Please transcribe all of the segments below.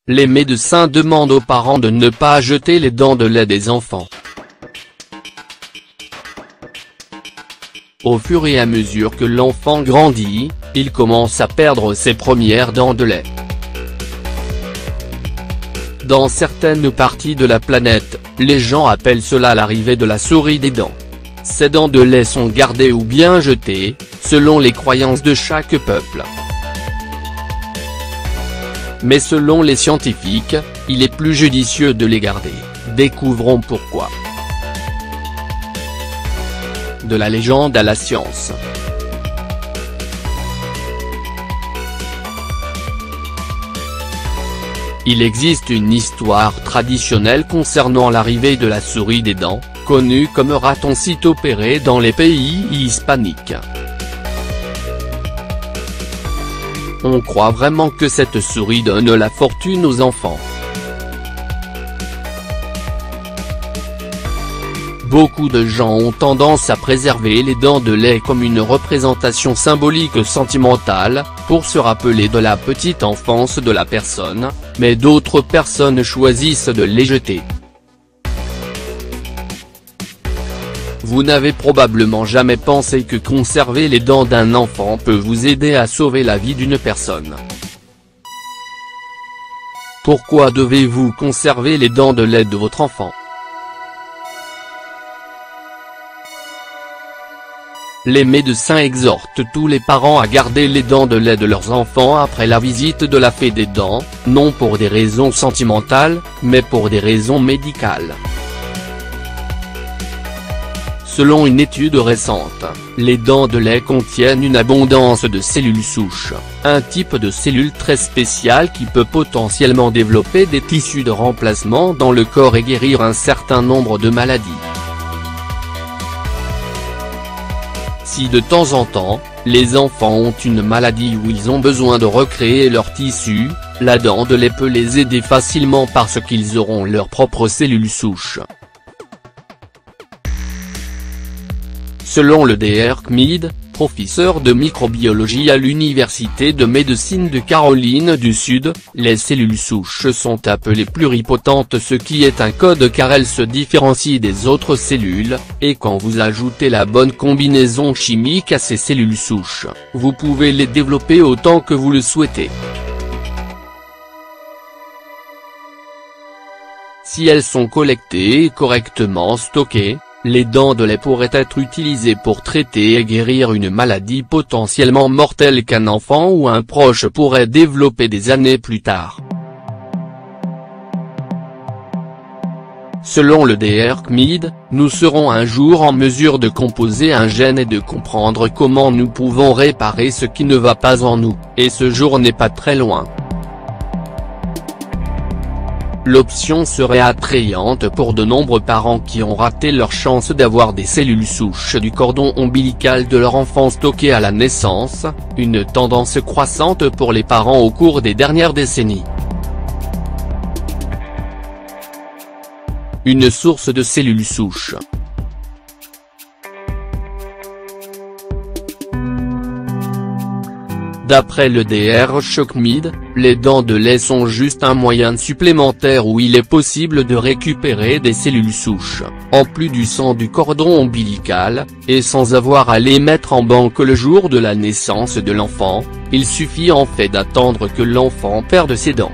Les médecins demandent aux parents de ne pas jeter les dents de lait des enfants. Au fur et à mesure que l'enfant grandit, il commence à perdre ses premières dents de lait. Dans certaines parties de la planète, les gens appellent cela l'arrivée de la souris des dents. Ces dents de lait sont gardées ou bien jetées, selon les croyances de chaque peuple. Mais selon les scientifiques, il est plus judicieux de les garder. Découvrons pourquoi. De la légende à la science. Il existe une histoire traditionnelle concernant l'arrivée de la souris des dents, connue comme ratoncite opéré dans les pays hispaniques. On croit vraiment que cette souris donne la fortune aux enfants. Beaucoup de gens ont tendance à préserver les dents de lait comme une représentation symbolique sentimentale, pour se rappeler de la petite enfance de la personne, mais d'autres personnes choisissent de les jeter. Vous n'avez probablement jamais pensé que conserver les dents d'un enfant peut vous aider à sauver la vie d'une personne. Pourquoi devez-vous conserver les dents de lait de votre enfant? Les médecins exhortent tous les parents à garder les dents de lait de leurs enfants après la visite de la fée des dents, non pour des raisons sentimentales, mais pour des raisons médicales. Selon une étude récente, les dents de lait contiennent une abondance de cellules souches, un type de cellule très spécial qui peut potentiellement développer des tissus de remplacement dans le corps et guérir un certain nombre de maladies. Si de temps en temps, les enfants ont une maladie où ils ont besoin de recréer leurs tissus, la dent de lait peut les aider facilement parce qu'ils auront leurs propres cellules souches. Selon le Dr Kmid, professeur de microbiologie à l'Université de médecine de Caroline du Sud, les cellules souches sont appelées pluripotentes, ce qui est un code car elles se différencient des autres cellules, et quand vous ajoutez la bonne combinaison chimique à ces cellules souches, vous pouvez les développer autant que vous le souhaitez. Si elles sont collectées et correctement stockées, les dents de lait pourraient être utilisées pour traiter et guérir une maladie potentiellement mortelle qu'un enfant ou un proche pourrait développer des années plus tard. Selon le Dr Kmid, nous serons un jour en mesure de composer un gène et de comprendre comment nous pouvons réparer ce qui ne va pas en nous, et ce jour n'est pas très loin. L'option serait attrayante pour de nombreux parents qui ont raté leur chance d'avoir des cellules souches du cordon ombilical de leur enfant stockées à la naissance, une tendance croissante pour les parents au cours des dernières décennies. Une source de cellules souches. D'après le Dr Kmid, les dents de lait sont juste un moyen supplémentaire où il est possible de récupérer des cellules souches, en plus du sang du cordon ombilical, et sans avoir à les mettre en banque le jour de la naissance de l'enfant, il suffit en fait d'attendre que l'enfant perde ses dents.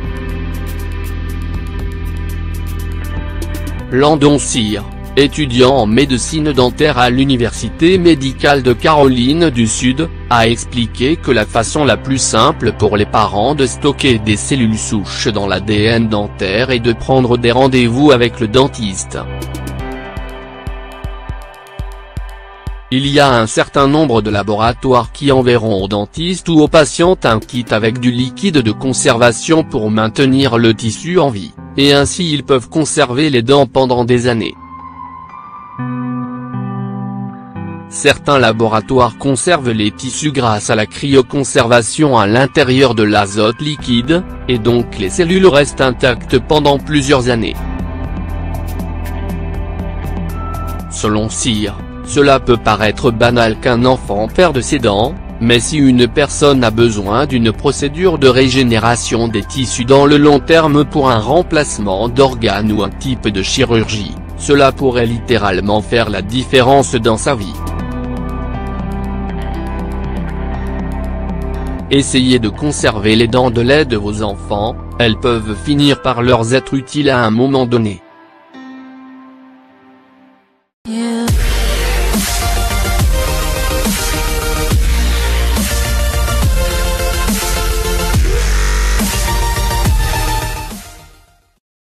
Landon Cyr, étudiant en médecine dentaire à l'Université médicale de Caroline du Sud, a expliqué que la façon la plus simple pour les parents de stocker des cellules souches dans l'ADN dentaire est de prendre des rendez-vous avec le dentiste. Il y a un certain nombre de laboratoires qui enverront au dentiste ou au patient un kit avec du liquide de conservation pour maintenir le tissu en vie, et ainsi ils peuvent conserver les dents pendant des années. Certains laboratoires conservent les tissus grâce à la cryoconservation à l'intérieur de l'azote liquide, et donc les cellules restent intactes pendant plusieurs années. Selon Cyr, Cela peut paraître banal qu'un enfant perde ses dents, mais si une personne a besoin d'une procédure de régénération des tissus dans le long terme pour un remplacement d'organes ou un type de chirurgie, cela pourrait littéralement faire la différence dans sa vie. Essayez de conserver les dents de lait de vos enfants, elles peuvent finir par leur être utiles à un moment donné.